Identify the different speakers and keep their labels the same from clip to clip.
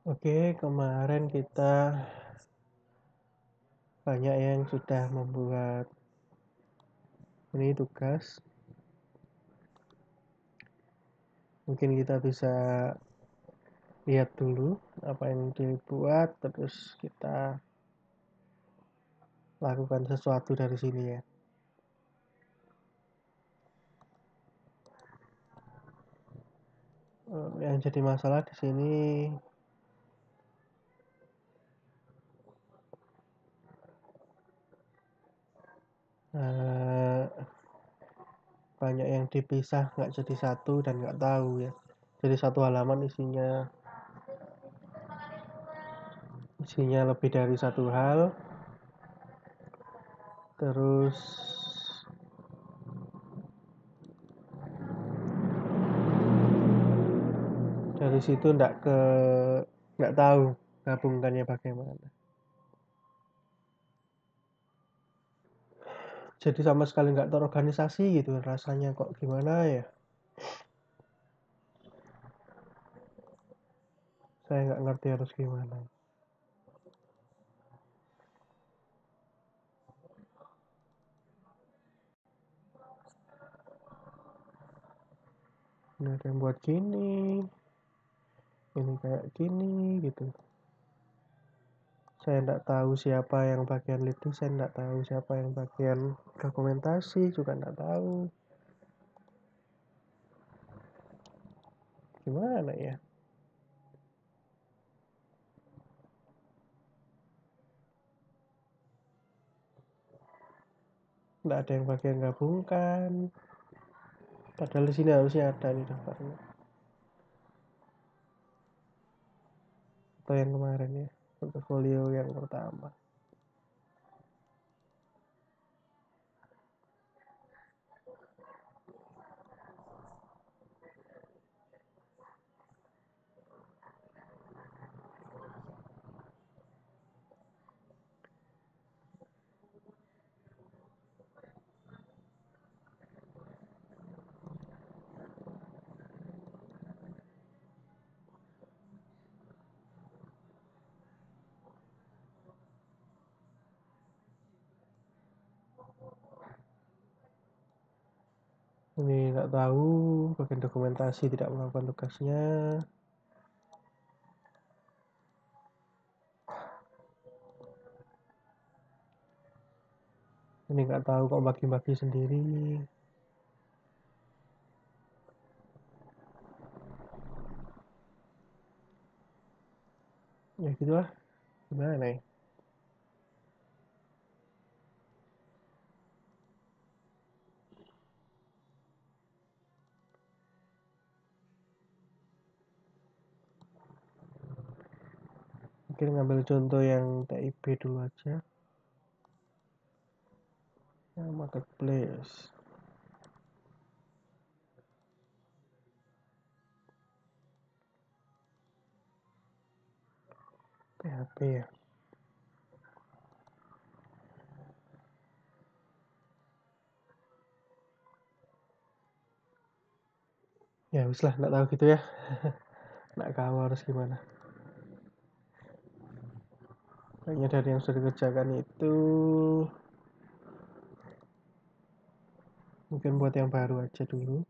Speaker 1: Oke, kemarin kita banyak yang sudah membuat ini tugas. Mungkin kita bisa lihat dulu apa yang dibuat, terus kita lakukan sesuatu dari sini ya. Yang jadi masalah di sini banyak yang dipisah, nggak jadi satu dan nggak tahu ya. Jadi satu halaman isinya lebih dari satu hal, terus dari situ nggak tahu gabungkannya bagaimana. Jadi sama sekali nggak terorganisasi gitu rasanya, kok gimana ya, saya nggak ngerti harus gimana. Ini ada yang buat gini, ini kayak gini gitu. Saya nggak tahu siapa yang bagian lead design, nggak tahu siapa yang bagian dokumentasi, juga nggak tahu gimana ya. Nggak ada yang bagian gabungkan, padahal di sini harusnya ada nih daftarnya. Atau yang kemarin ya, portfolio yang pertama. Ini nggak tahu, bagian dokumentasi tidak melakukan tugasnya. Ini nggak tahu kok bagi-bagi sendiri. Ya gitulah, gimana ya. Mungkin ngambil contoh yang TIP dulu aja, yang marketplace. PHP ya. Ya wis lah, nggak tahu gitu ya. Nggak tahu harus gimana. Kayaknya dari yang sudah dikerjakan itu mungkin buat yang baru aja dulu.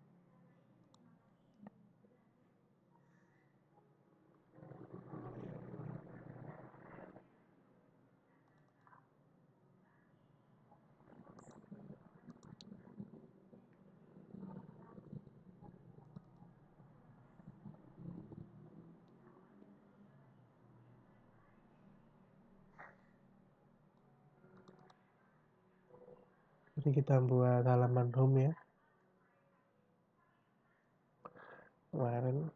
Speaker 1: Jadi kita buat halaman home ya. Kemarin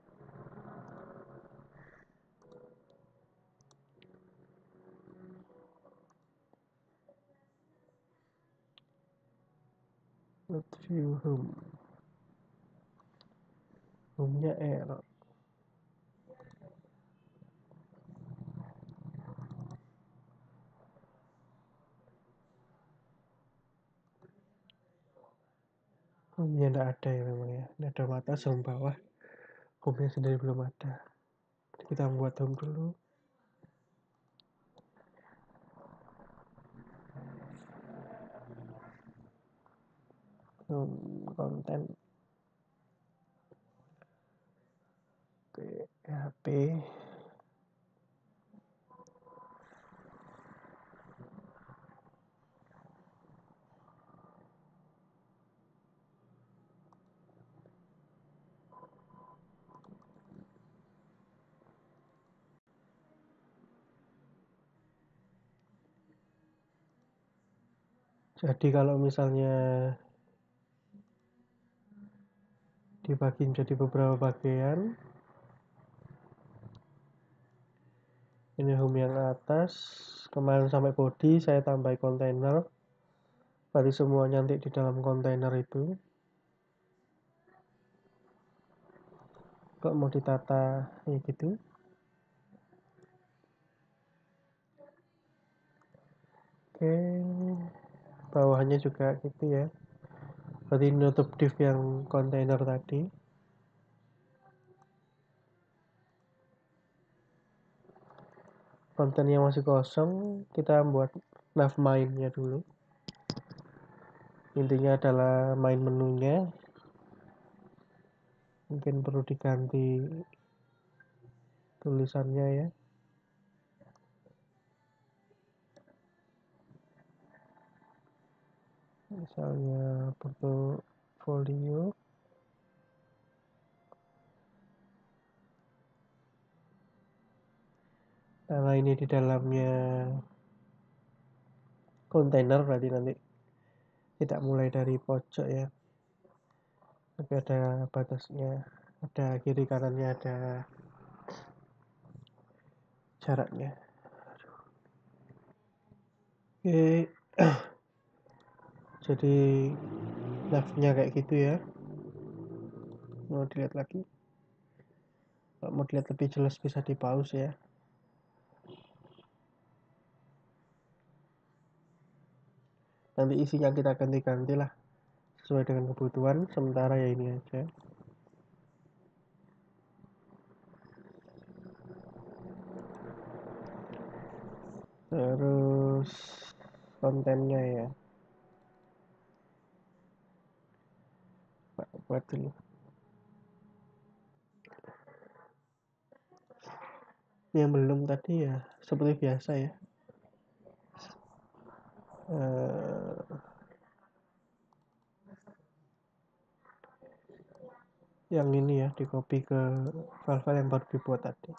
Speaker 1: not view home. Home-nya error. Home-nya nggak ada ya memang ya. Ini ada mata home bawah. Home-nya sendiri belum ada. Kita buat home dulu. Konten PHP. Jadi kalau misalnya dibagi menjadi beberapa bagian, ini home yang atas, kemarin sampai body saya tambah kontainer, berarti semuanya nanti di dalam kontainer itu. Kalau mau ditata ya gitu. Oke, bawahnya juga gitu ya, berarti nutup div yang kontainer tadi. Konten yang masih kosong kita buat nav mainnya dulu. Intinya adalah main menunya, mungkin perlu diganti tulisannya ya. Misalnya portofolio. Karena ini di dalamnya kontainer, berarti nanti tidak mulai dari pojok ya, tapi ada batasnya, ada kiri kanannya, ada jaraknya. Oke. Jadi navnya kayak gitu ya. Mau dilihat lagi, kalau mau dilihat lebih jelas bisa di pause ya. Nanti isinya kita ganti-ganti lah sesuai dengan kebutuhan, sementara ya ini aja. Terus kontennya ya, buat dulu. Yang belum tadi ya seperti biasa ya, yang ini ya di copy ke file-file yang baru dibuat tadi.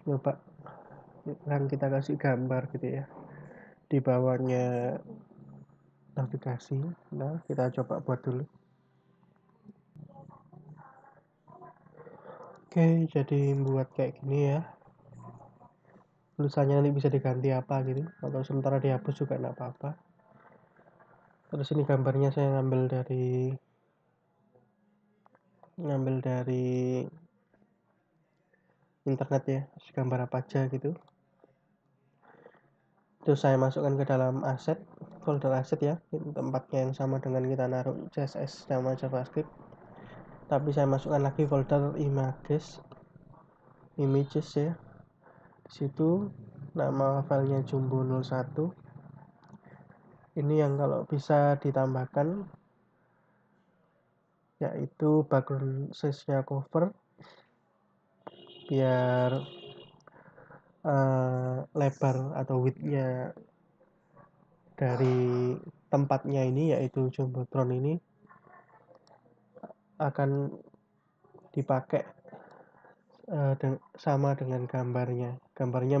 Speaker 1: Coba kan kita kasih gambar gitu ya, di bawahnya navigasi. Nah kita coba buat dulu. Oke, jadi buat kayak gini ya, tulisannya nanti bisa diganti apa gitu, atau sementara dihapus juga nggak apa-apa. Terus ini gambarnya saya ngambil dari internet ya, gambar apa aja gitu. Terus saya masukkan ke dalam aset, folder aset ya, tempatnya yang sama dengan kita naruh CSS sama JavaScript, tapi saya masukkan lagi folder images ya. Di situ nama filenya jumbo 01. Ini yang kalau bisa ditambahkan yaitu background size-nya cover, biar lebar atau width-nya dari tempatnya ini yaitu jumbotron ini akan dipakai sama dengan gambarnya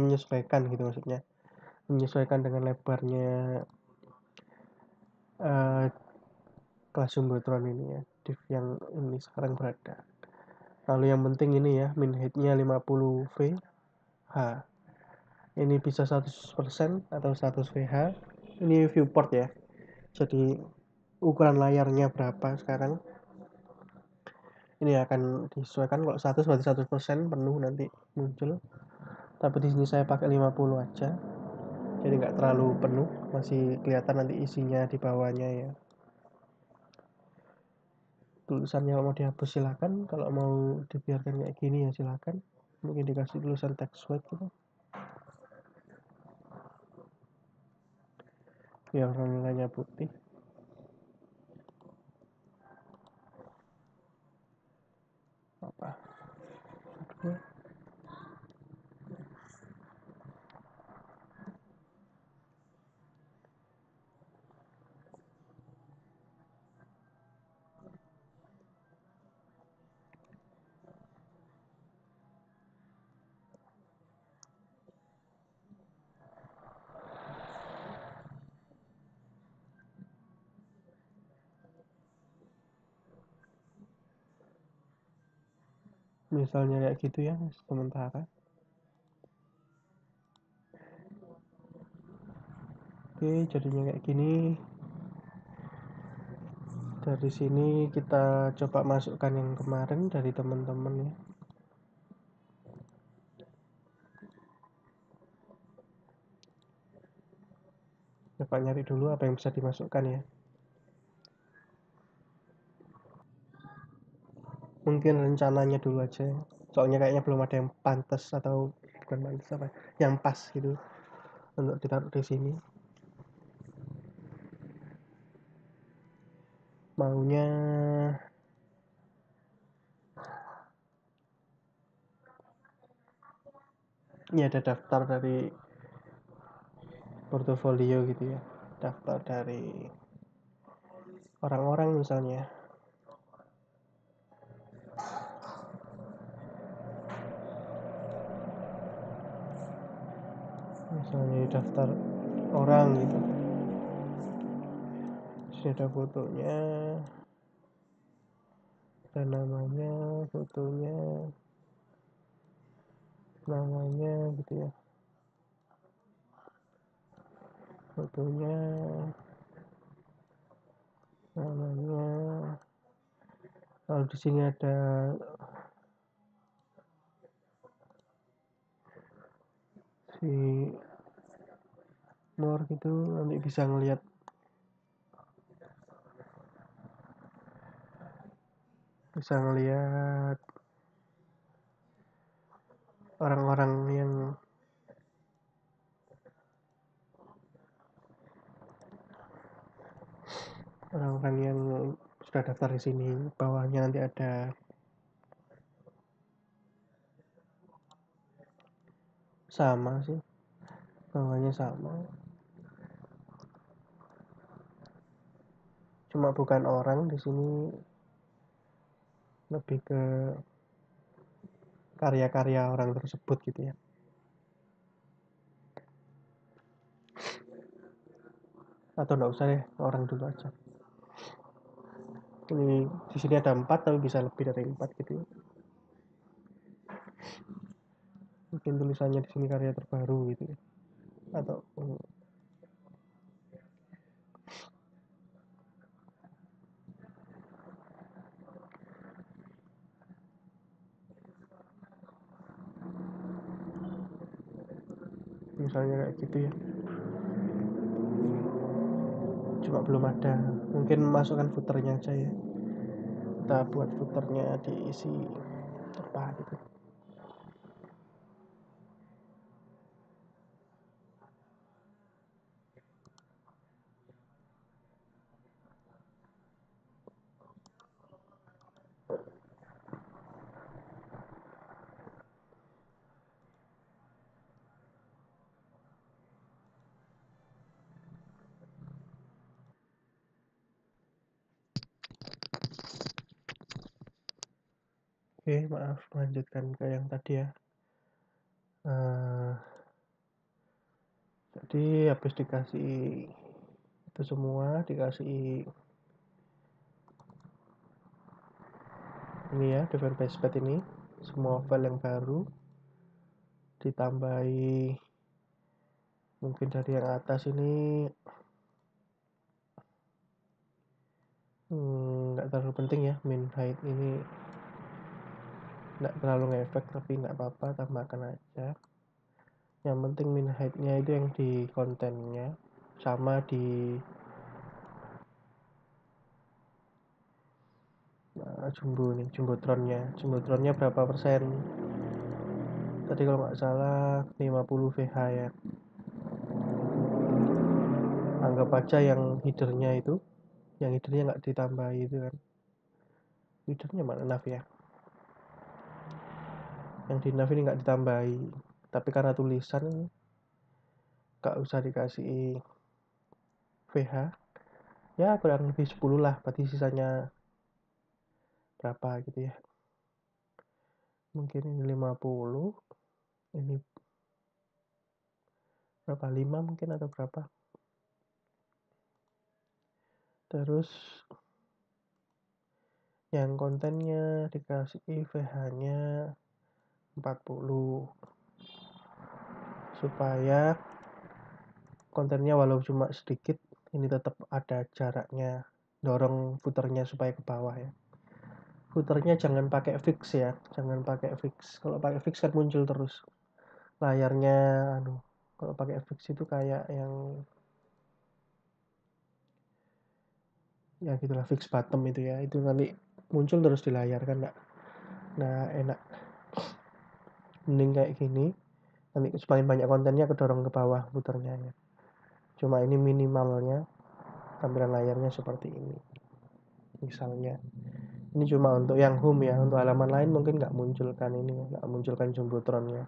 Speaker 1: menyesuaikan gitu, maksudnya menyesuaikan dengan lebarnya kelas jumbotron ini ya, div yang ini sekarang berada. Lalu yang penting ini ya, min height-nya 50 VH, ini bisa 100% atau 100 VH. Ini viewport ya, jadi ukuran layarnya berapa sekarang ini akan disesuaikan. Kalau 100 berarti 100% penuh nanti muncul, tapi di sini saya pakai 50 aja, jadi nggak terlalu penuh, masih kelihatan nanti isinya di bawahnya ya. Tulisannya mau dihapus silakan, kalau mau dibiarkan kayak gini ya silakan, mungkin dikasih tulisan text white gitu biar nilainya putih. Apa misalnya kayak gitu ya sementara. Oke, jadinya kayak gini. Dari sini kita coba masukkan yang kemarin dari teman-teman ya. Coba nyari dulu apa yang bisa dimasukkan ya. Mungkin rencananya dulu aja, soalnya kayaknya belum ada yang pantas, atau bukan pantas apa, yang pas gitu untuk ditaruh di sini. Maunya ini ada daftar dari portofolio gitu ya, daftar dari orang-orang misalnya. Misalnya daftar orang gitu, sini ada fotonya dan namanya, fotonya, namanya gitu ya, fotonya, namanya. Lalu di sini ada si more gitu, nanti bisa ngelihat orang-orang yang sudah daftar di sini. Bawahnya nanti ada sama sih, bawahnya sama, cuma bukan orang di sini, lebih ke karya-karya orang tersebut gitu ya. Atau enggak usah deh, orang dulu aja. Ini di sini ada 4 tapi bisa lebih dari 4 gitu ya. Mungkin tulisannya di sini karya terbaru gitu ya. Atau misalnya kayak gitu ya. Cuma belum ada, mungkin masukkan footernya aja ya. Kita buat footernya diisi apa gitu. Oke, maaf, melanjutkan ke yang tadi ya. Jadi habis dikasih itu semua, dikasih ini ya, Device Basepad ini, semua file yang baru, ditambahi mungkin dari yang atas ini nggak terlalu penting ya, min height ini nggak terlalu ngefek, tapi nggak apa-apa, tambahkan aja. Yang penting min height-nya itu yang di kontennya sama di jumbotronnya berapa persen tadi kalau nggak salah 50 VH ya. Anggap aja yang headernya nggak ditambahi itu kan, headernya mana nav ya, yang di nav ini nggak ditambahi, tapi karena tulisan nggak usah dikasih VH ya, kurang lebih 10 lah, berarti sisanya berapa gitu ya, mungkin ini 50, ini berapa, 5 mungkin atau berapa. Terus yang kontennya dikasih VH-nya 40 supaya kontennya walau cuma sedikit ini tetap ada jaraknya, dorong footernya supaya ke bawah ya. Footernya jangan pakai fix ya, jangan pakai fix. Kalau pakai fix kan muncul terus layarnya, kalau pakai fix itu kayak yang ya gitulah, fix bottom itu ya, itu nanti muncul terus di layar kan nggak enak. Mending kayak gini, nanti semakin banyak kontennya kedorong ke bawah footernya ya. Cuma ini minimalnya, tampilan layarnya seperti ini misalnya. Ini cuma untuk yang home ya, untuk halaman lain mungkin nggak munculkan ini, nggak munculkan jumbotronnya.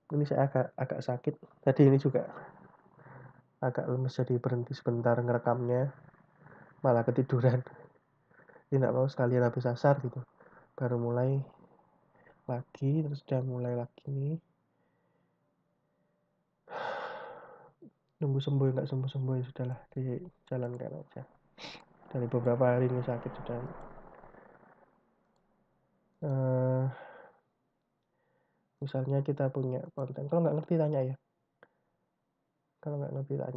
Speaker 1: Ini saya agak sakit, jadi ini juga agak lemes, jadi berhenti sebentar ngerekamnya, malah ketiduran. Ini nggak mau sekalian habis asar gitu, baru mulai lagi, terus udah mulai lagi nih. Nunggu sembuh nggak sembuh ya sudahlah, dijalankan aja. Dari beberapa hari ini sakit sudah. Misalnya kita punya konten, kalau nggak ngerti tanya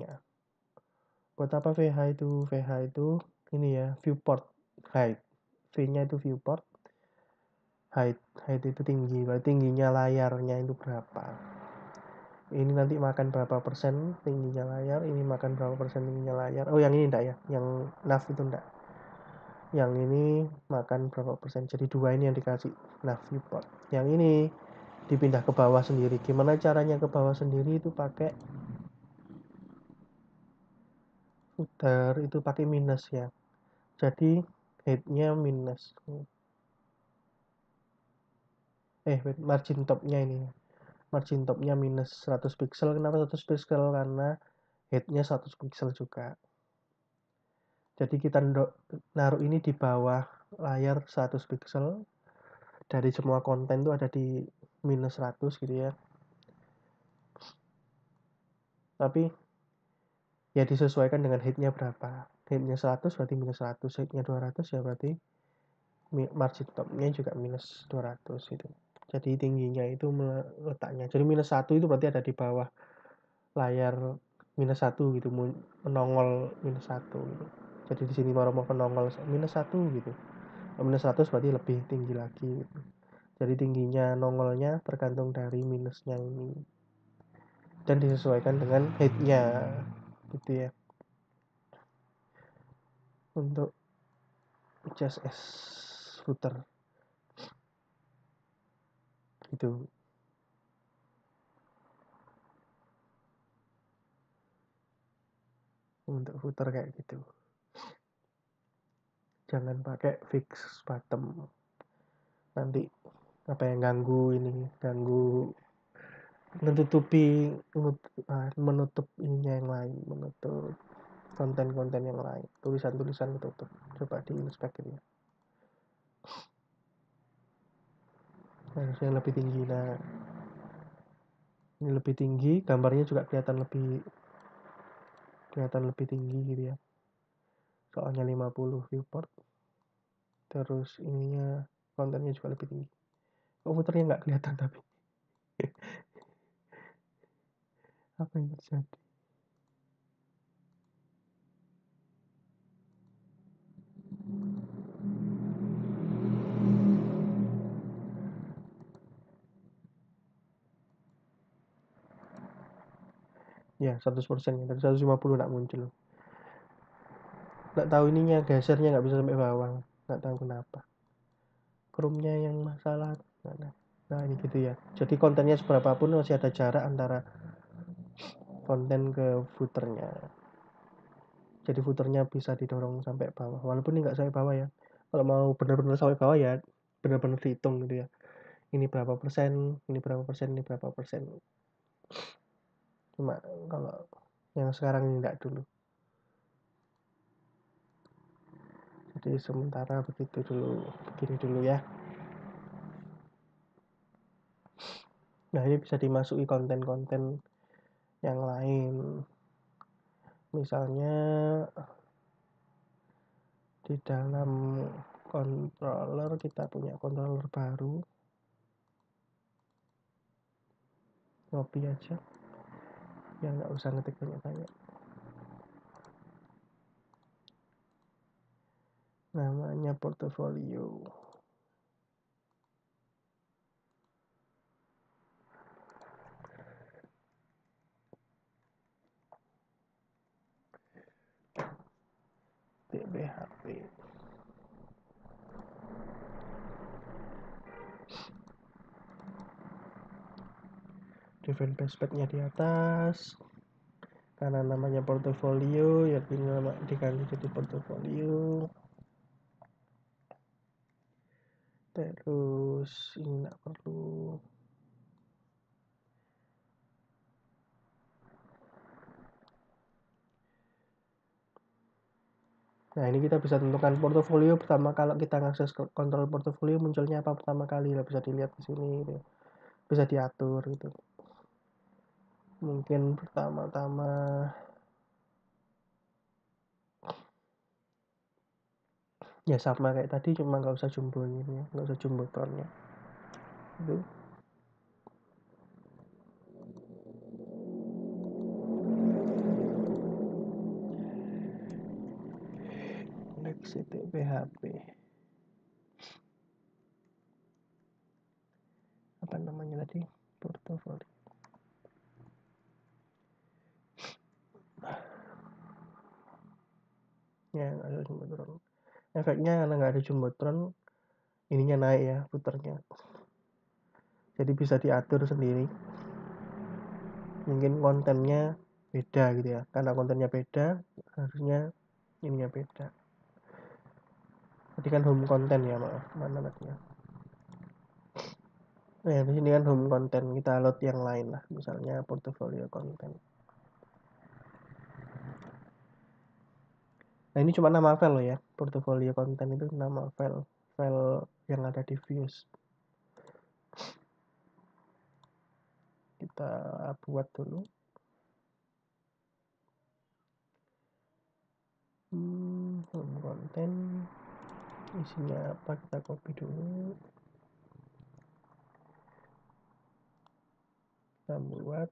Speaker 1: ya, buat apa VH itu? VH itu ini ya, viewport height. V-nya itu viewport, height itu tinggi, berarti tingginya layarnya itu berapa. Ini nanti makan berapa persen tingginya layar, ini makan berapa persen tingginya layar. Oh yang ini enggak ya, yang nav itu enggak, yang ini makan berapa persen. Jadi dua ini yang dikasih nav viewport, yang ini dipindah ke bawah sendiri. Gimana caranya ke bawah sendiri? Itu pakai footer, itu pakai minus ya, jadi headnya minus, margin topnya ini, margin topnya minus 100 pixel. Kenapa 100 pixel? Karena headnya 100 pixel juga, jadi kita naruh ini di bawah layar 100 pixel, dari semua konten tuh ada di minus 100 gitu ya, tapi ya disesuaikan dengan headnya berapa. Headnya 100 berarti minus 100, headnya 200 ya berarti margin topnya juga minus 200 gitu. Jadi tingginya itu letaknya, jadi minus 1 itu berarti ada di bawah layar minus 1 gitu, menongol minus 1 gitu. Jadi di sini baru mau menongol minus 1 gitu. Minus 100 berarti lebih tinggi lagi gitu. Jadi tingginya nongolnya tergantung dari minusnya ini, dan disesuaikan dengan headnya gitu ya. Untuk CSS footer gitu. Untuk footer kayak gitu, jangan pakai fix bottom, nanti apa yang ganggu menutup ininya yang lain, menutup konten-konten yang lain, tulisan-tulisan ketutup. Coba di inspect gitu ya. Harusnya lebih tinggi. Nah, ini lebih tinggi, gambarnya juga kelihatan lebih tinggi gitu ya. Soalnya 50 viewport. Terus ininya kontennya juga lebih tinggi. Komputernya nggak kelihatan tapi apa yang terjadi? Ya 100% dari 150 nggak muncul. Nggak tahu ininya gesernya nggak bisa sampai bawah, nggak tahu kenapa. Chrome-nya yang masalah. Nah ini gitu ya. Jadi kontennya seberapa pun masih ada jarak antara konten ke footernya. Jadi footernya bisa didorong sampai bawah. Walaupun ini nggak sampai bawah ya. Kalau mau benar-benar sampai bawah ya benar-benar dihitung gitu ya. Ini berapa persen, ini berapa persen, ini berapa persen. Cuma kalau yang sekarang ini enggak dulu. Jadi sementara begitu dulu, begini dulu ya. Nah ini bisa dimasuki konten-konten yang lain. Misalnya di dalam controller kita punya controller baru. Copy aja. Ya nggak usah ngetik banyak-banyak. Namanya portfolio. TBHP. Define password-nya di atas. Karena namanya portfolio ya tinggal diganti jadi portfolio. Terus ini nggak perlu. Nah ini kita bisa tentukan portofolio pertama. Kalau kita ngakses kontrol portofolio munculnya apa pertama kali, lah bisa dilihat di sini gitu. Bisa diatur gitu. Mungkin pertama-tama ya sama kayak tadi, cuma nggak usah jumbo ini ya, nggak usah jumbotronnya itu. Next itu PHP apa namanya tadi, portofolio. Ya nggak ada jumbotron. Efeknya karena nggak ada jumbotron, ininya naik ya puternya. Jadi bisa diatur sendiri. Mungkin kontennya beda gitu ya. Karena kontennya beda, harusnya ininya beda. Tadi kan home content ya, maaf. Mana tadi ya? Nah, di sini kan home content, kita load yang lain lah. Misalnya portfolio content. Nah, ini cuma nama file loh ya. Portfolio content itu nama file yang ada di views. Kita buat dulu. Home content. Isinya apa? Kita copy dulu. Kita buat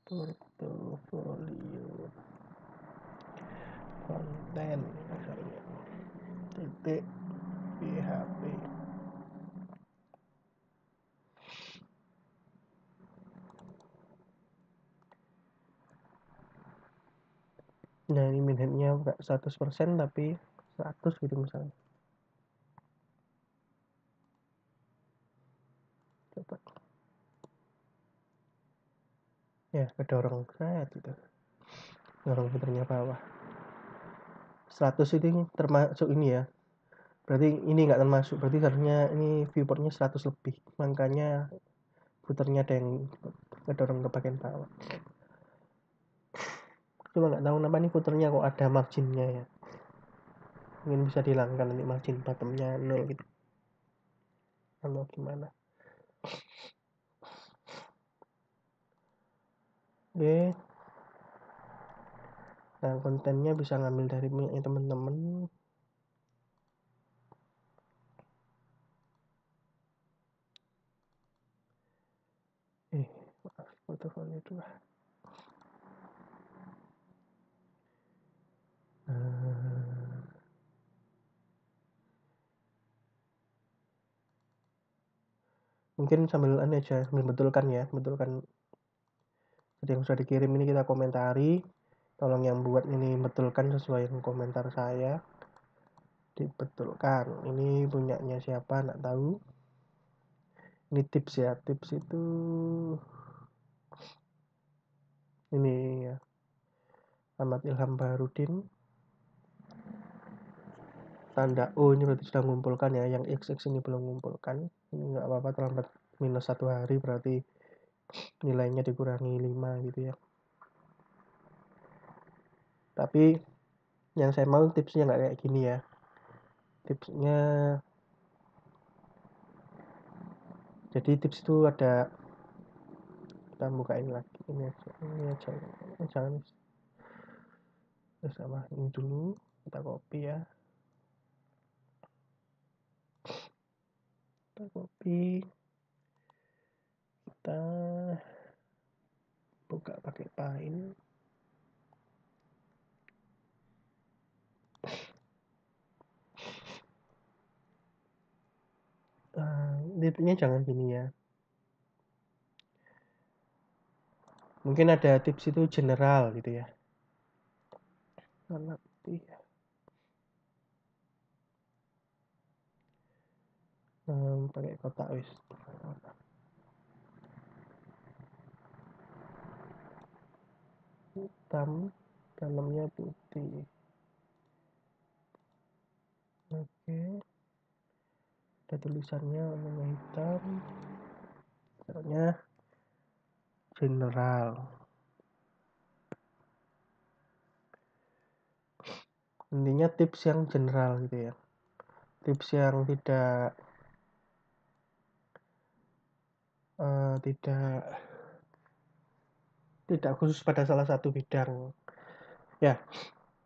Speaker 1: portfolio konten misalnya titik PHP. Nah ini minhatnya nggak 100% tapi 100 gitu misalnya. Coba ya kedorong set gitu, dorong puternya bawah. 100 itu termasuk ini ya, Berarti ini nggak termasuk, berarti harusnya ini viewportnya 100 lebih, makanya footernya ada yang kedorong ke bagian bawah. Cuma nggak tahu kenapa nih footernya kok ada marginnya ya, mungkin bisa dihilangkan nanti margin bottomnya 0 gitu atau gimana. Oke, nah kontennya bisa ngambil dari teman-teman. Maaf, portofolio 2. Mungkin sambil aja betulkan jadi yang sudah dikirim ini kita komentari, tolong yang buat ini betulkan sesuai dengan komentar saya, dibetulkan. Ini punyanya siapa nggak tahu. Ini tips ya, tips itu ini ya, Ahmad Ilham Baharudin. Tanda O ini berarti sudah mengumpulkan ya, yang XX ini belum mengumpulkan. Ini nggak apa-apa, terlambat minus 1 hari berarti nilainya dikurangi 5 gitu ya. Tapi yang saya mau tipsnya nggak kayak gini ya. Tipsnya, jadi tips itu ada, kita bukain lagi ini aja jangan sama ini dulu, kita copy ya, kita buka pakai Paint. Tipsnya jangan gini ya, mungkin ada tips itu general gitu ya, nanti pakai kotak wis hitam, dalamnya putih. Oke, ada tulisannya warna hitam, caranya general. Intinya tips yang general gitu ya, tips yang tidak khusus pada salah satu bidang ya.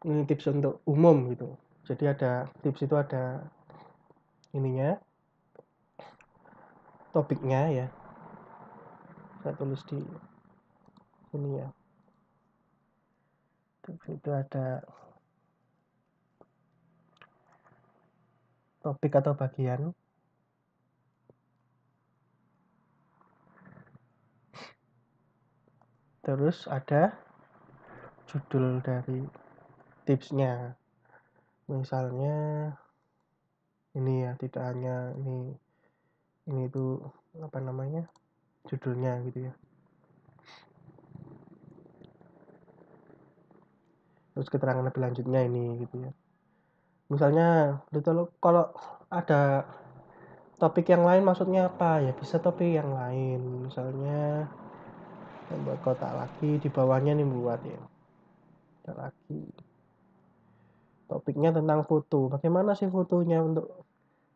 Speaker 1: Ini tips untuk umum gitu. Jadi ada tips itu ada ininya, topiknya ya, saya tulis di sini ya. Tips itu ada topik atau bagian, terus ada judul dari tipsnya, misalnya ini ya, tidak hanya ini tuh apa namanya, judulnya gitu ya. Terus keterangan lebih lanjutnya ini gitu ya. Misalnya kalau ada topik yang lain maksudnya apa ya, bisa topik yang lain, misalnya buat kotak lagi di bawahnya nih, buat ya kotak lagi, topiknya tentang foto, bagaimana sih fotonya untuk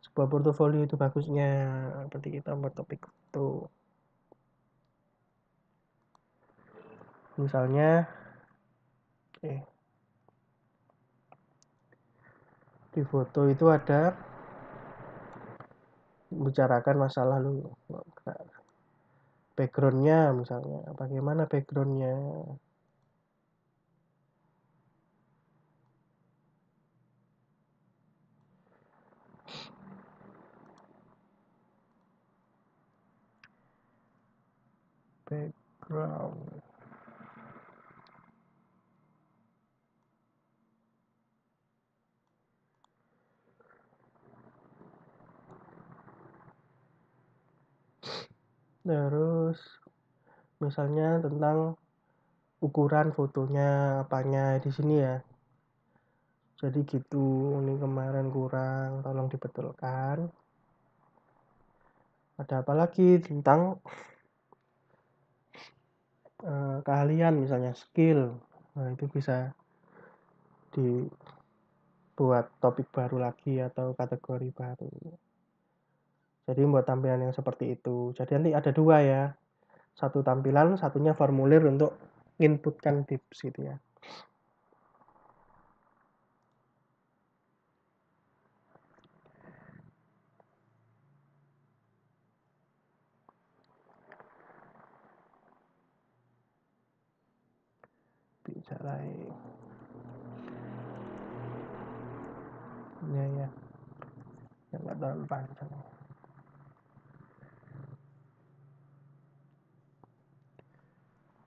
Speaker 1: sebuah portofolio itu bagusnya, berarti kita buat topik foto. Misalnya di foto itu ada bicarakan masalah lu backgroundnya, misalnya bagaimana backgroundnya, background. Terus misalnya tentang ukuran fotonya apanya di sini ya, Jadi gitu, ini kemarin kurang, tolong dibetulkan. Ada apa lagi tentang keahlian, misalnya skill. Nah, itu bisa dibuat topik baru lagi atau kategori baru. Jadi buat tampilan yang seperti itu. Jadi nanti ada dua ya. Satu tampilan, satunya formulir untuk inputkan tips gitu ya. Bisa lain. Ya, yang nggak terlalu panjang.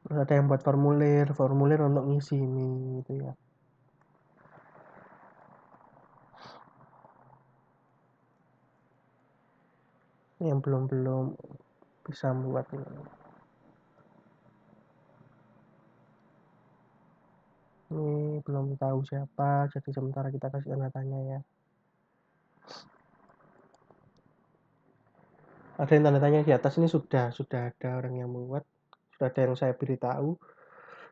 Speaker 1: Terus ada yang buat formulir untuk ngisi ini gitu ya. Yang belum bisa buat ini. Ini belum tahu siapa, jadi sementara kita kasih tanda tanya ya. Ada yang tanda tanya di atas ini sudah ada orang yang membuat, sudah ada yang saya beritahu.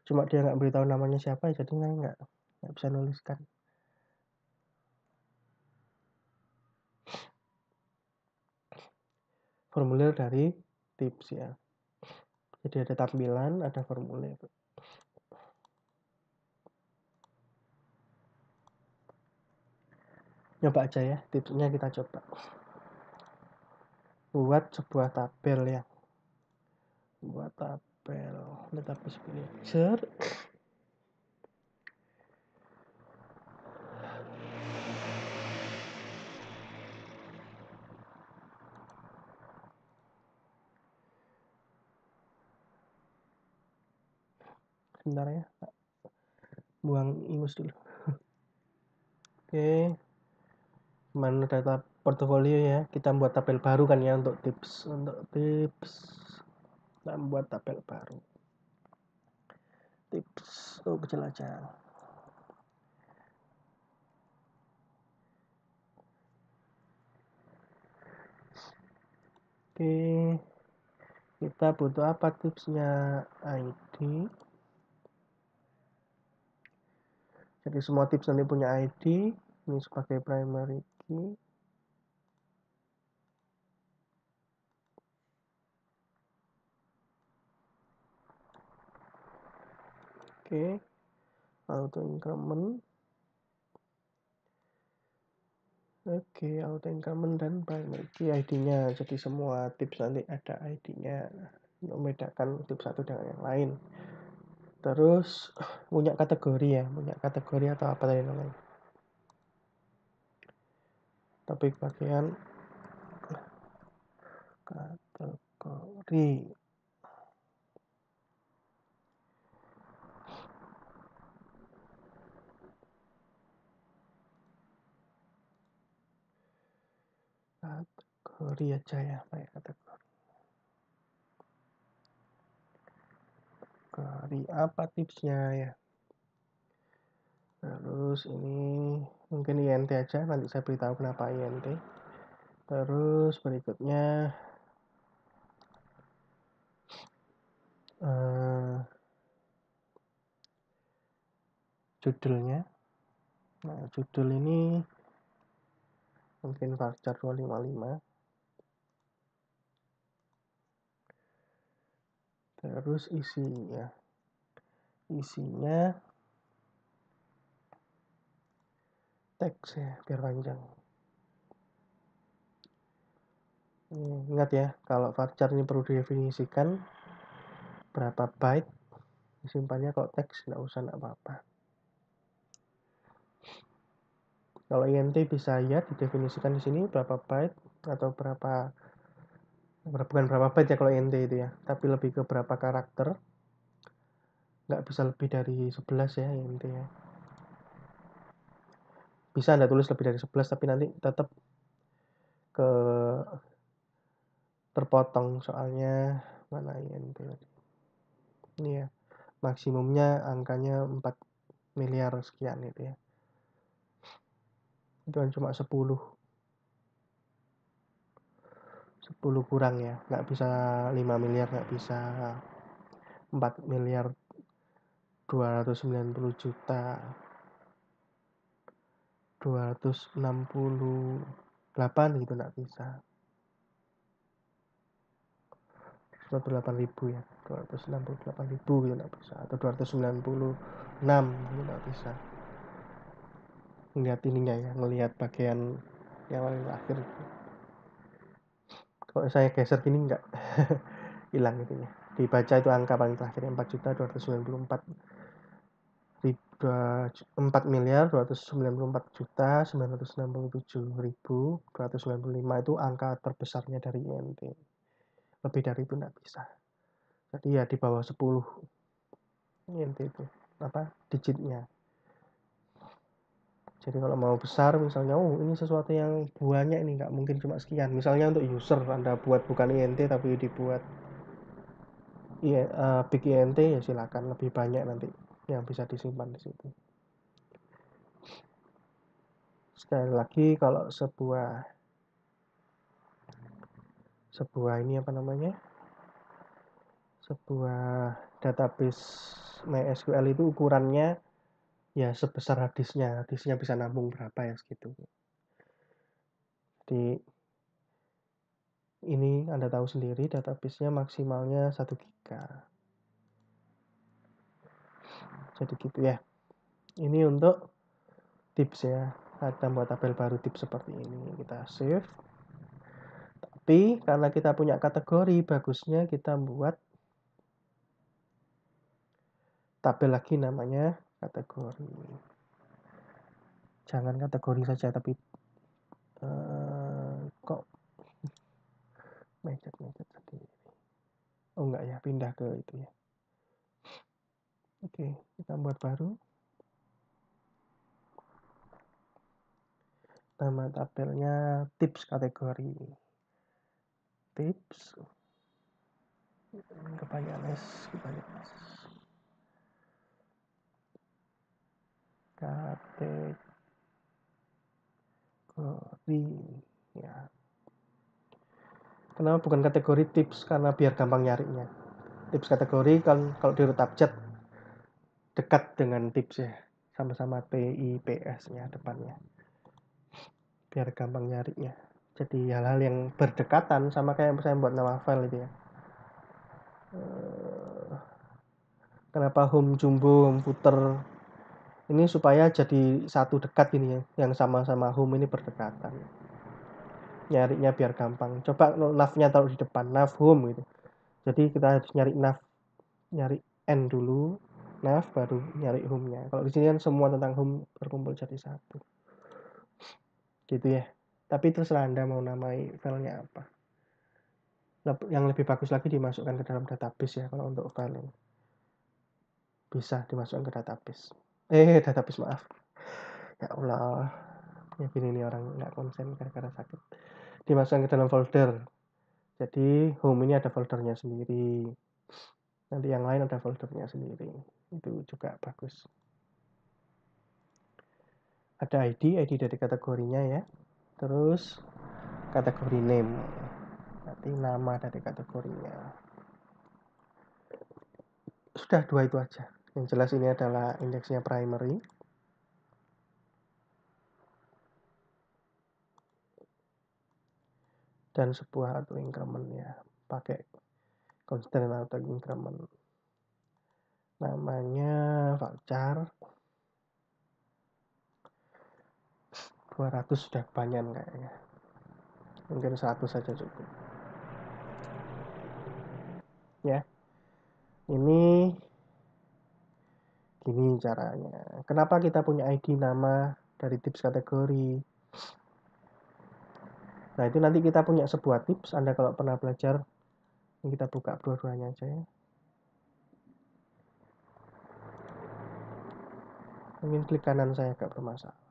Speaker 1: Cuma dia nggak beritahu namanya siapa, jadi nggak bisa nuliskan. Formulir dari tips ya. Jadi ada tampilan, ada formulir. Coba aja ya, tipsnya kita coba. Buat sebuah tabel ya. Buat tabel, database manager. Sebentar ya, buang ingus dulu. Oke, mana data portofolio ya. Kita buat tabel baru kan ya untuk tips. Kita buat tabel baru. Tips kecil aja. Oke, kita butuh apa tipsnya? ID. Jadi semua tips nanti punya ID. Ini sebagai primary key. Oke, auto increment. Oke, auto increment dan primary key ID-nya. Jadi semua tips nanti ada ID-nya untuk membedakan tips satu dengan yang lain. Terus punya kategori ya, punya kategori atau apa tadi namanya? Topik bagian kategori. Kategori aja ya, pakai kategori. Kategori apa tipsnya ya? Terus ini mungkin INT aja, nanti saya beritahu kenapa INT. Terus berikutnya judulnya. Nah, judul ini mungkin varchar 255. Terus isinya teks ya, biar panjang. Ingat ya, kalau varchar ini perlu didefinisikan berapa byte disimpannya. Kalau teks nggak usah, nggak apa-apa. Kalau INT bisa ya didefinisikan di sini berapa byte atau bukan berapa byte ya kalau INT itu ya, tapi lebih ke berapa karakter. Nggak bisa lebih dari 11 ya INT ya. Bisa Anda tulis lebih dari 11, tapi nanti tetap ke terpotong soalnya mana INT tadi. Ini ya, maksimumnya angkanya 4 miliar sekian itu ya. itu kan cuma 10 kurang ya, nggak bisa 5 miliar, nggak bisa 4 miliar 290 juta, 268 gitu nggak bisa. 208.000 ya, 268.000 gitu nggak bisa, atau 296 gitu nggak bisa. Ngelihat ininya ya, ngelihat bagian yang paling terakhir. Kalau saya geser gini nggak hilang itunya. Dibaca itu angka paling terakhir 4 miliar 294 juta 967.295 itu angka terbesarnya dari INT. Lebih dari itu nggak bisa. Jadi ya di bawah 10 INT itu digitnya. Jadi kalau mau besar misalnya, ini sesuatu yang banyak ini, nggak mungkin cuma sekian. Misalnya untuk user Anda buat bukan INT tapi dibuat big INT, ya silakan, lebih banyak nanti yang bisa disimpan di situ. Sekali lagi, kalau sebuah ini sebuah database MySQL itu ukurannya ya sebesar hadisnya bisa nampung berapa ya segitu. Jadi ini Anda tahu sendiri, database-nya maksimalnya 1 giga. Jadi gitu ya. Ini untuk tips ya. Kita buat tabel baru tips seperti ini. Kita save. Tapi karena kita punya kategori, bagusnya kita buat tabel lagi namanya kategori. Jangan kategori saja, tapi kok macet sendiri. Oh enggak ya, pindah ke itu ya. Oke, kita buat baru. Nama tabelnya tips kategori. Tips. Kebanyakan S. Kategori ya. Kenapa bukan kategori tips? Karena biar gampang nyarinya. Tips kategori kan kalau di root abjad dekat dengan tips ya, sama-sama TIPS nya depannya, biar gampang nyarinya. Jadi hal-hal yang berdekatan sama kayak saya buat nama file itu ya. Kenapa home jumbo, home footer ini supaya jadi satu dekat ini ya, yang sama-sama home ini berdekatan. Nyarinya biar gampang. Coba nav-nya taruh di depan, nav home gitu. Jadi kita harus nyari N dulu, nav baru nyari home-nya. Kalau di sini kan semua tentang home terkumpul jadi satu. Gitu ya. Tapi terserah Anda mau namai filenya apa. Yang lebih bagus lagi dimasukkan ke dalam database ya kalau untuk file ini. Bisa dimasukkan ke database. Database maaf. Ya Allah. Ya gini nih orang nggak konsen gara-gara sakit. Dimasukkan ke dalam folder. Jadi home ini ada foldernya sendiri. Nanti yang lain ada foldernya sendiri. Itu juga bagus. Ada ID dari kategorinya ya. Terus kategori name. Nanti nama dari kategorinya. Sudah 2 itu aja. Yang jelas ini adalah indeksnya primary. Dan sebuah auto increment ya. Pakai constraint auto increment. Namanya voucher. 200 sudah banyak kayaknya. Mungkin 100 saja cukup. Ya. Ini gini caranya. Kenapa kita punya ID nama dari tips kategori? Nah, itu nanti kita punya sebuah tips. Anda kalau pernah belajar, kita buka dua-duanya aja ya. Mungkin klik kanan saya agak bermasalah.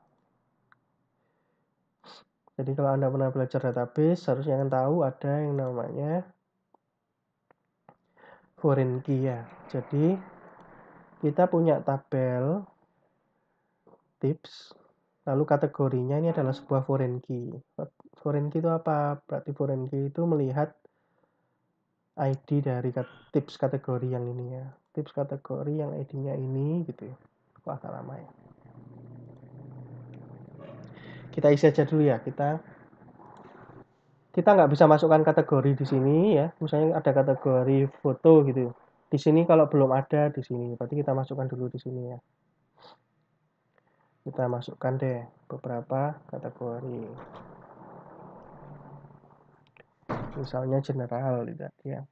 Speaker 1: Jadi kalau Anda pernah belajar database, harusnya kan tahu ada yang namanya foreign key ya. Jadi kita punya tabel tips Lalu kategorinya ini adalah sebuah foreign key. Foreign key itu apa? Berarti foreign key itu melihat ID dari tips kategori yang ini ya. Tips kategori yang ID-nya ini gitu ya. Kok agak lama ya. Kita isi aja dulu ya. Kita nggak bisa masukkan kategori di sini ya. Misalnya ada kategori foto gitu. Di sini kalau belum ada di sini, berarti kita masukkan dulu di sini ya. Kita masukkan deh beberapa kategori. Misalnya general gitu ya.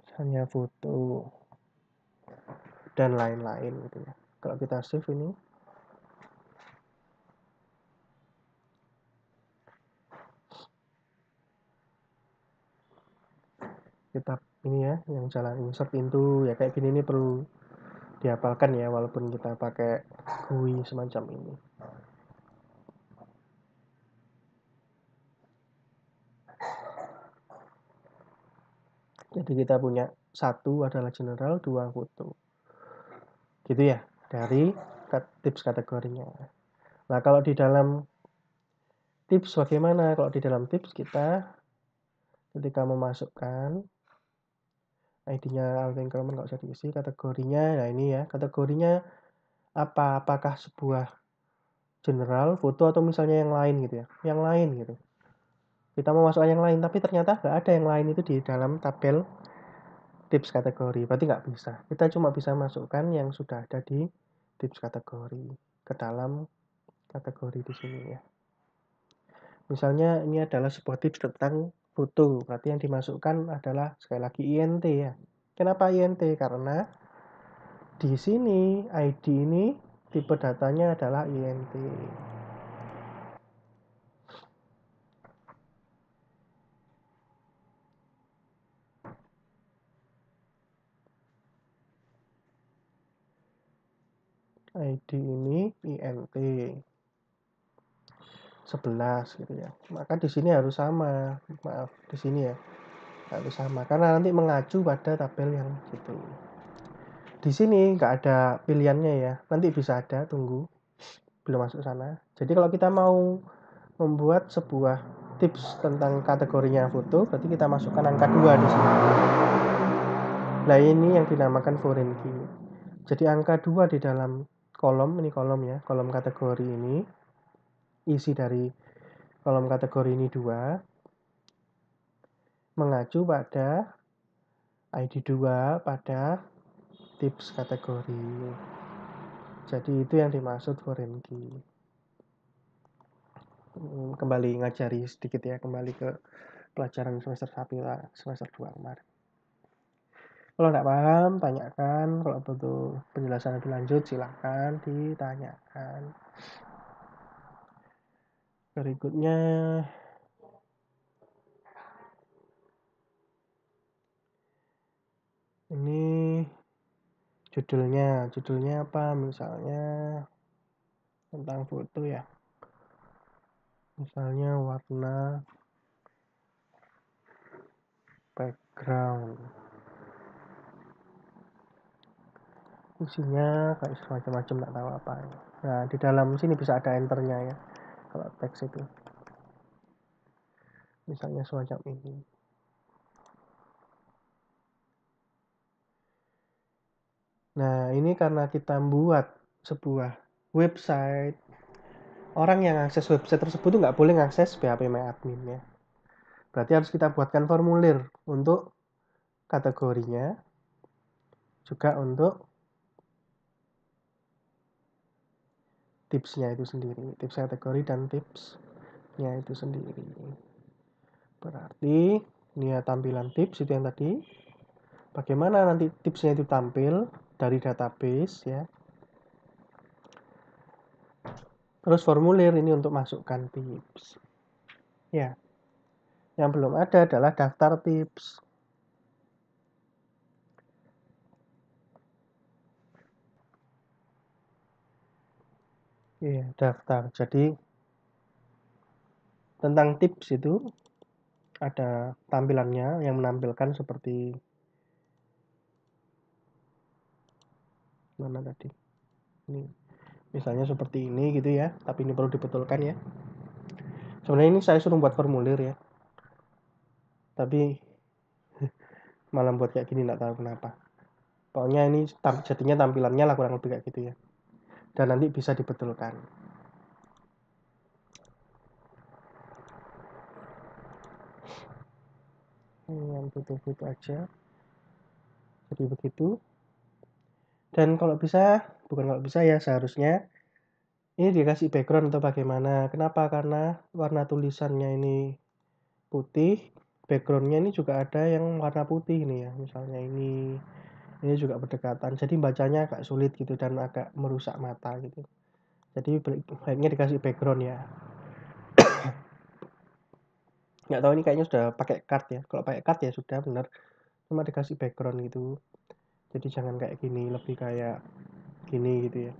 Speaker 1: Misalnya foto dan lain-lain gitu ya. Kalau kita save ini, kita ini ya yang jalan insert into ya kayak gini, ini perlu dihafalkan ya walaupun kita pakai GUI semacam ini. Jadi kita punya satu adalah general, dua foto gitu ya dari tips kategorinya. Nah kalau di dalam tips bagaimana? Kalau di dalam tips kita ketika memasukkan ID-nya auto increment nggak usah diisi, kategorinya nah ini ya, kategorinya apa? Apakah sebuah general, foto atau misalnya yang lain gitu ya, yang lain gitu. Kita mau masukkan yang lain tapi ternyata nggak ada yang lain itu di dalam tabel tips kategori, berarti nggak bisa. Kita cuma bisa masukkan yang sudah ada di tips kategori ke dalam kategori di sini ya. Misalnya ini adalah sebuah tips tentang foto, berarti yang dimasukkan adalah sekali lagi INT ya. Kenapa INT? Karena di sini ID ini tipe datanya adalah INT. ID ini INT 11 gitu ya. Maka di sini harus sama. Maaf, di sini ya. Harus sama karena nanti mengacu pada tabel yang gitu. Di sini nggak ada pilihannya ya. Nanti bisa ada, tunggu. Belum masuk sana. Jadi kalau kita mau membuat sebuah tips tentang kategorinya foto, berarti kita masukkan angka 2 di sini. Nah, ini yang dinamakan foreign key. Jadi angka 2 di dalam kolom, ini kolom ya, kolom kategori ini, isi dari kolom kategori ini 2, mengacu pada ID 2 pada tips kategori. Jadi itu yang dimaksud foreign key. Kembali ngajari sedikit ya, kembali ke pelajaran semester 1 lah, semester 2 kemarin. Kalau nggak paham, tanyakan. Kalau butuh penjelasan lebih lanjut, silahkan ditanyakan. Berikutnya, ini judulnya apa? Misalnya tentang foto ya. Misalnya warna background. Isinya kayak semacam-macam, nggak tahu apa. Nah, di dalam sini bisa ada enternya ya. Kalau teks itu. Misalnya semacam ini. Nah, ini karena kita buat sebuah website, orang yang akses website tersebut tuh nggak boleh ngakses PHP MyAdmin ya. Berarti harus kita buatkan formulir untuk kategorinya, juga untuk tipsnya itu sendiri, tips kategori dan tipsnya itu sendiri. Berarti ini ya tampilan tips itu yang tadi. Bagaimana nanti tipsnya itu tampil dari database ya. Terus formulir ini untuk masukkan tips. Ya. Yang belum ada adalah daftar tips. Iya, daftar. Jadi tentang tips itu ada tampilannya yang menampilkan seperti mana tadi, ini misalnya seperti ini gitu ya, tapi ini perlu dibetulkan ya. Sebenarnya ini saya suruh buat formulir ya, tapi malah buat kayak gini, nggak tahu kenapa. Pokoknya ini jadinya tampilannya lah kurang lebih kayak gitu ya, dan nanti bisa dibetulkan. Ini yang foto-foto aja, jadi begitu. Dan kalau bisa, bukan kalau bisa ya, seharusnya ini dikasih background atau bagaimana. Kenapa? Karena warna tulisannya ini putih, backgroundnya ini juga ada yang warna putih ini ya. Misalnya ini juga berdekatan. Jadi bacanya agak sulit gitu dan agak merusak mata gitu. Jadi baiknya dikasih background ya. Nggak tahu ini kayaknya sudah pakai card ya. Kalau pakai card ya sudah benar. Cuma dikasih background gitu. Jadi jangan kayak gini, lebih kayak gini gitu ya.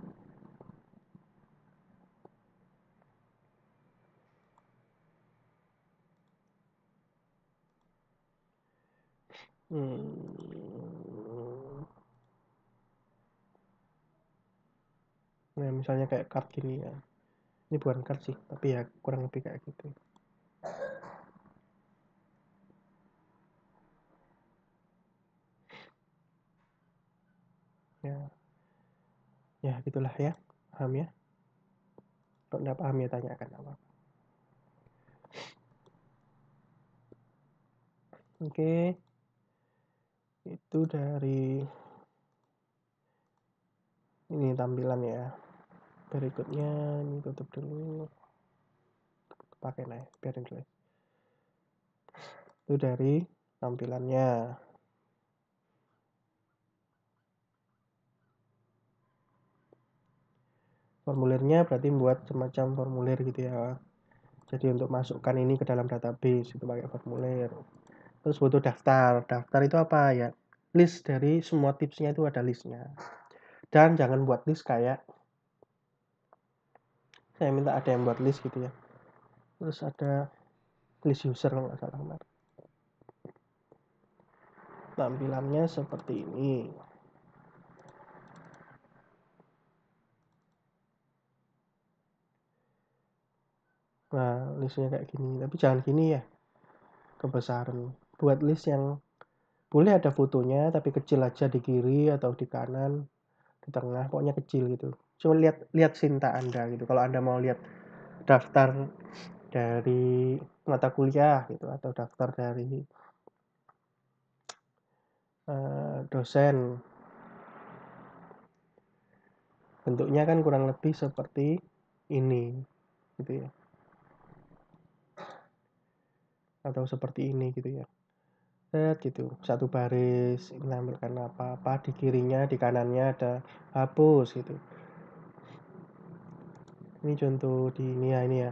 Speaker 1: Nah, misalnya kayak card gini ya. Ini bukan card sih, tapi ya kurang lebih kayak gitu. Ya, ya gitulah ya. Paham ya? Kalau nggak paham ya tanyakan apa. Oke, itu dari ini tampilan ya. Berikutnya ini tutup dulu. Pakai nih, biarin dulu. Itu dari tampilannya. Formulirnya berarti buat semacam formulir gitu ya. Jadi untuk masukkan ini ke dalam database itu pakai formulir. Terus butuh daftar. Daftar itu apa ya? List dari semua tipsnya itu ada listnya. Dan jangan buat list kayak saya minta ada yang buat list gitu ya. Terus ada list user kalau nggak salah kemarin. Tampilannya seperti ini. Nah, listnya kayak gini. Tapi jangan gini ya, kebesaran. Buat list yang boleh ada fotonya, tapi kecil aja di kiri atau di kanan, di tengah, pokoknya kecil gitu. Cuma lihat Sinta Anda gitu. Kalau Anda mau lihat daftar dari mata kuliah gitu, atau daftar dari dosen, bentuknya kan kurang lebih seperti ini gitu ya, atau seperti ini gitu ya. Gitu, satu baris menampilkan apa-apa, di kirinya di kanannya ada hapus gitu. Ini contoh di ini ya,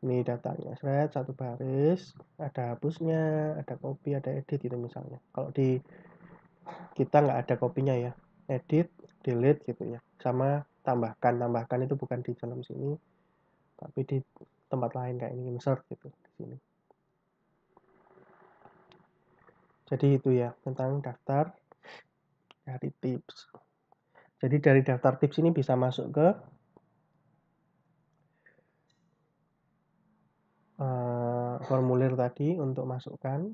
Speaker 1: ini datanya satu baris, ada hapusnya, ada copy, ada edit gitu misalnya. Kalau di kita nggak ada kopinya ya, edit, delete gitu ya, sama tambahkan itu bukan di dalam sini tapi di tempat lain kayak ini, insert gitu di sini. Jadi itu ya tentang daftar dari tips. Jadi dari daftar tips ini bisa masuk ke formulir tadi untuk masukkan.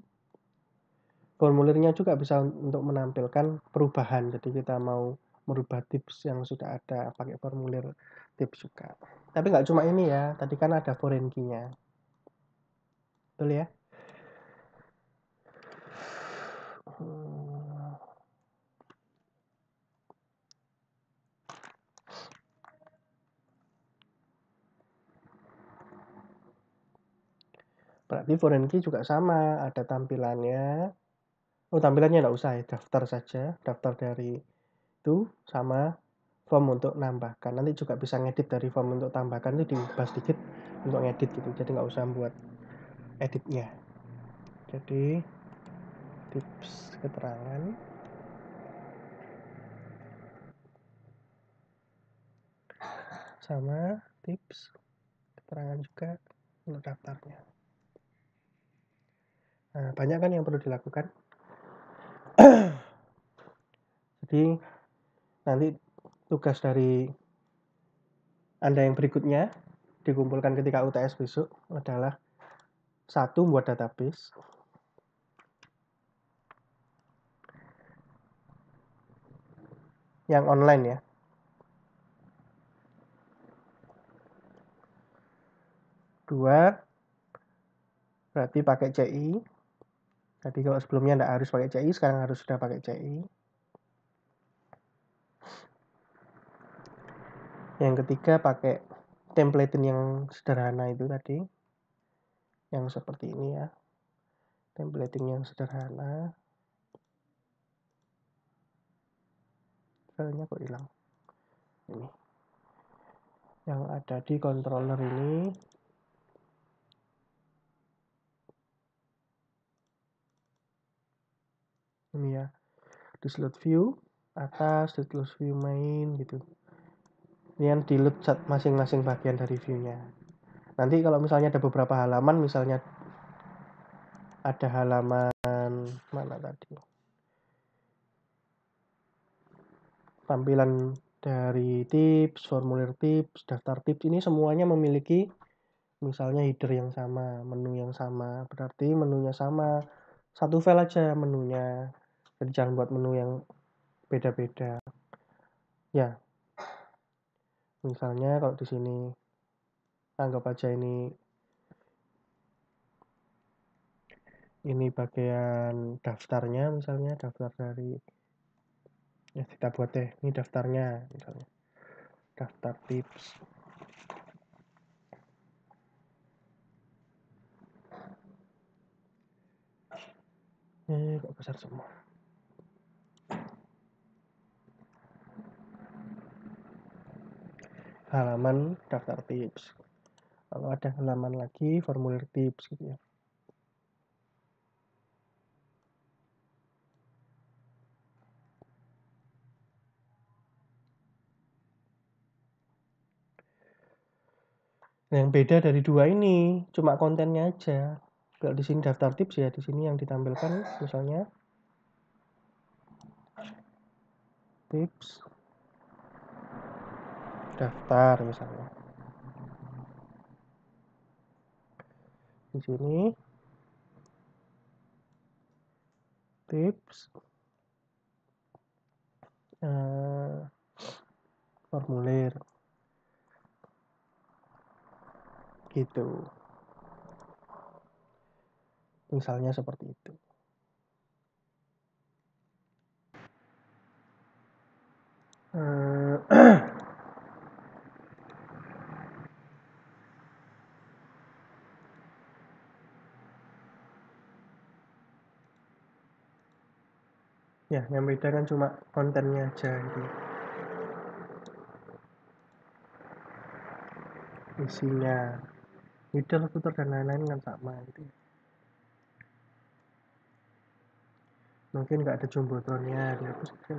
Speaker 1: Formulirnya juga bisa untuk menampilkan perubahan. Jadi kita mau merubah tips yang sudah ada pakai formulir tips juga. Tapi nggak cuma ini ya, tadi kan ada foreign key-nya. Betul ya? Berarti foreign key juga sama, ada tampilannya. Oh, tampilannya nggak usah ya, daftar saja, daftar dari itu sama form untuk nambahkan. Nanti juga bisa ngedit dari form untuk tambahkan itu diubah sedikit untuk ngedit gitu. Jadi nggak usah buat editnya. Jadi tips keterangan sama tips keterangan juga untuk daftarnya. Nah, banyak kan yang perlu dilakukan. Jadi Nanti tugas dari Anda yang berikutnya dikumpulkan ketika UTS besok adalah satu, buat database. Yang online ya. Dua, berarti pakai CI. Jadi kalau sebelumnya tidak harus pakai CI, sekarang harus sudah pakai CI. Yang ketiga pakai templating yang sederhana itu tadi. Yang seperti ini ya. Templating yang sederhana. Filenya kok hilang. Ini. Yang ada di controller ini. Ini ya. Di slot view atas, di slot view main gitu. Ini yang di load masing-masing bagian dari view-nya. Nanti kalau misalnya ada beberapa halaman, misalnya ada halaman mana tadi? Tampilan dari tips, formulir tips, daftar tips ini semuanya memiliki misalnya header yang sama, menu yang sama. Berarti menunya sama. Satu file aja menunya. Jadi jangan buat menu yang beda-beda. Ya. Misalnya kalau di sini anggap aja ini bagian daftarnya, misalnya daftar dari ya kita buat deh ini daftarnya, misalnya daftar tips. Kok besar semua. Halaman daftar tips. Kalau ada halaman lagi formulir tips gitu ya. Yang beda dari dua ini cuma kontennya aja. Kalau di sini daftar tips ya, di sini yang ditampilkan misalnya tips daftar misalnya. Di sini tips formulir gitu. Misalnya seperti itu. Ya, yang beda kan cuma kontennya aja gitu. Isinya, header, footer dan lain-lain kan sama gitu. Mungkin nggak ada jumbotronnya, dihapus gitu.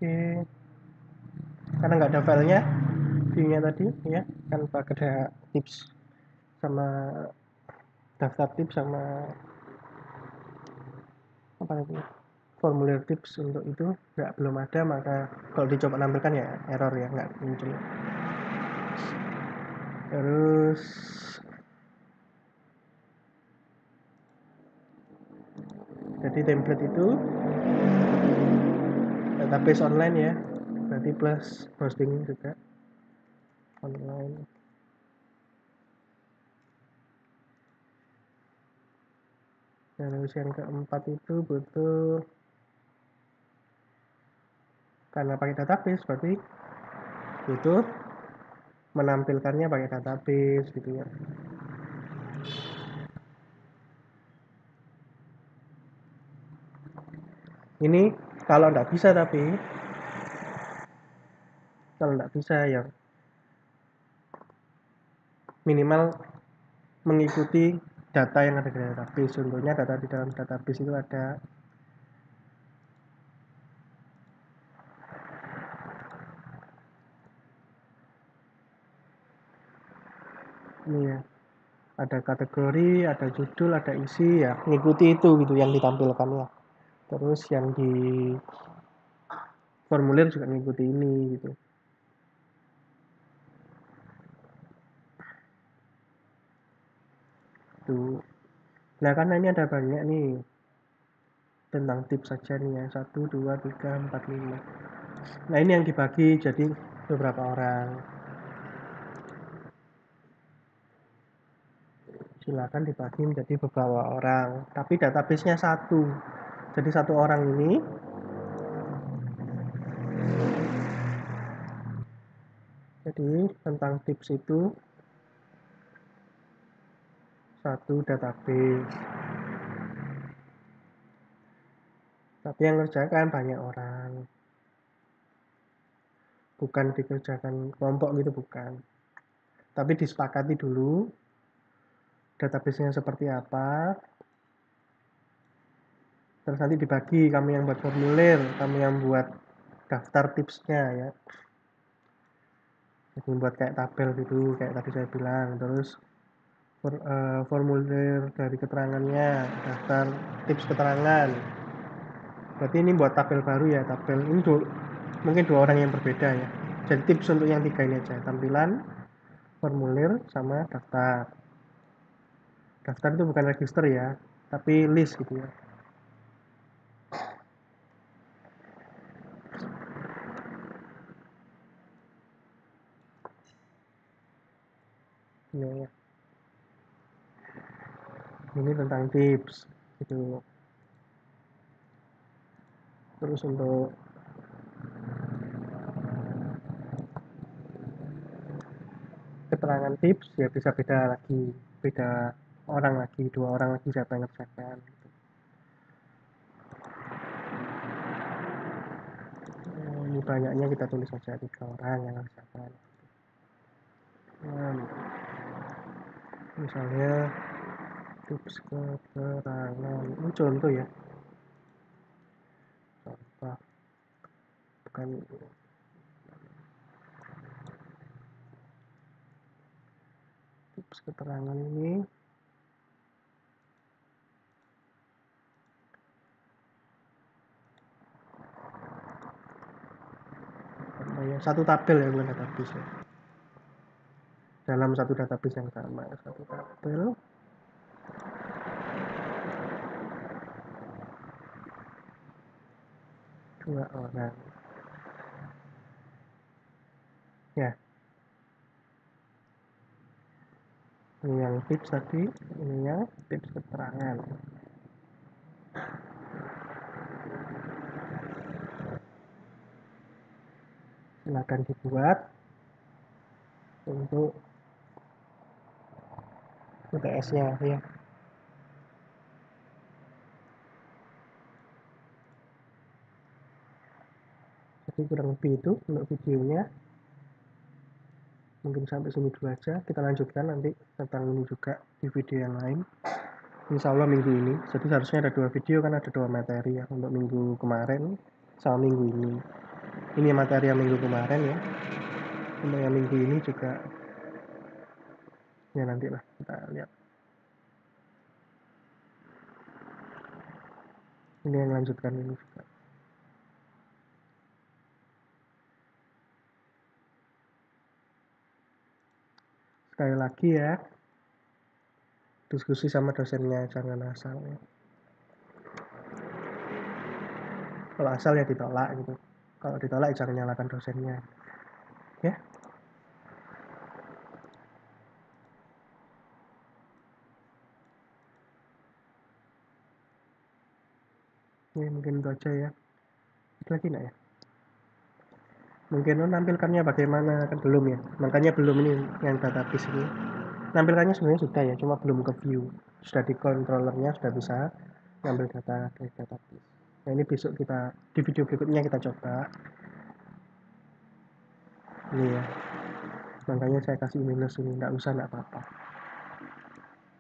Speaker 1: Oke, karena nggak ada filenya, view-nya tadi ya, kan pakai tips sama daftar tips sama apa itu formulir tips untuk itu belum ada, maka kalau dicoba nampilkan ya error ya, nggak muncul. Terus jadi template itu database online ya, berarti plus hosting juga online. Terus yang keempat itu butuh, karena pakai database berarti butuh menampilkannya pakai database gitu ya. Ini kalau nggak bisa, tapi kalau nggak bisa yang minimal mengikuti data yang ada di database. Contohnya data di dalam database itu ada Ini ya, ada kategori, ada judul, ada isi ya, ngikuti itu gitu yang ditampilkan ya. Terus yang di formulir juga ngikuti ini gitu. Tuh. Nah, karena ini ada banyak nih tentang tips saja nih ya. 1, 2, 3, 4, 5. Nah, ini yang dibagi jadi beberapa orang. Silakan dibagi menjadi beberapa orang. Tapi database-nya satu. Jadi satu orang ini jadi tentang tips itu satu database. Tapi yang ngerjakan banyak orang. Bukan dikerjakan kelompok gitu, bukan. Tapi disepakati dulu database-nya seperti apa. Terus nanti dibagi, kamu yang buat formulir, kamu yang buat daftar tipsnya ya. Jadi buat kayak tabel gitu, kayak tadi saya bilang. Terus formulir dari keterangannya, daftar tips keterangan. Berarti ini buat tabel baru ya, tabel ini mungkin dua orang yang berbeda ya. Jadi tips untuk yang tiga ini aja, tampilan, formulir, sama daftar. Daftar itu bukan register ya, tapi list gitu ya. Ya, ya. Ini tentang tips gitu. Terus untuk keterangan tips ya bisa beda lagi, beda orang lagi, dua orang lagi siapa yang ngerjakan gitu. Ini banyaknya kita tulis saja 3 orang yang ngerjakan. Nah, misalnya tips keterangan ini contoh ya, contoh bukan tips keterangan ini contohnya satu tabel ya, bukan database ya. Dalam satu database yang sama, satu tabel 2 orang ya. Ini yang tips tadi, ini yang tips keterangan. Silakan dibuat untuk UTS-nya ya. Jadi kurang lebih itu untuk videonya. Mungkin sampai sini dulu aja. Kita lanjutkan nanti tentang ini juga di video yang lain. Insya Allah minggu ini. Jadi seharusnya ada 2 video, kan ada 2 materi ya, untuk minggu kemarin sama minggu ini. Ini materi yang minggu kemarin ya. Untuk yang minggu ini juga ya nantilah kita lihat. Ini yang lanjutkan ini juga. Sekali lagi ya, diskusi sama dosennya, jangan asal ya. Kalau asal ya ditolak gitu. Kalau ditolak jangan nyalakan dosennya ya. Ini mungkin itu aja ya. Itu lagi enggak ya? Mungkin nampilkannya bagaimana, kan belum ya. Makanya belum ini yang database ini. Nampilkannya sebenarnya sudah ya, cuma belum ke view. Sudah di controllernya sudah bisa ngambil data dari database. Nah, ini besok kita di video berikutnya kita coba. Ini ya. Makanya saya kasih minus ini, enggak usah enggak apa-apa.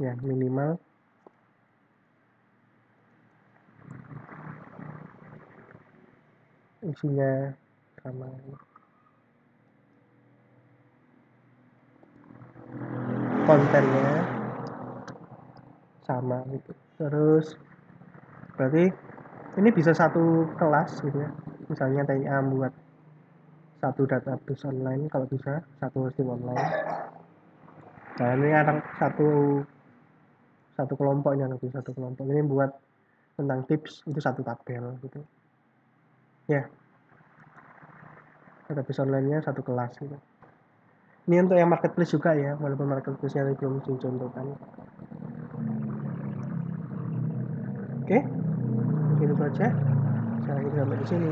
Speaker 1: Ya, minimal isinya sama. kontennya sama gitu. Terus berarti ini bisa satu kelas gitu ya, misalnya TIA buat satu database online, kalau bisa satu hosting online. Nah ini ada satu kelompok, ini lebih satu kelompok ini buat tentang tips, itu satu tabel gitu ya. Database online-nya satu kelas gitu. Ini untuk yang marketplace juga ya, walaupun marketplace-nya belum dicontohkan. Oke, mungkin itu aja. Saya sampai di sini.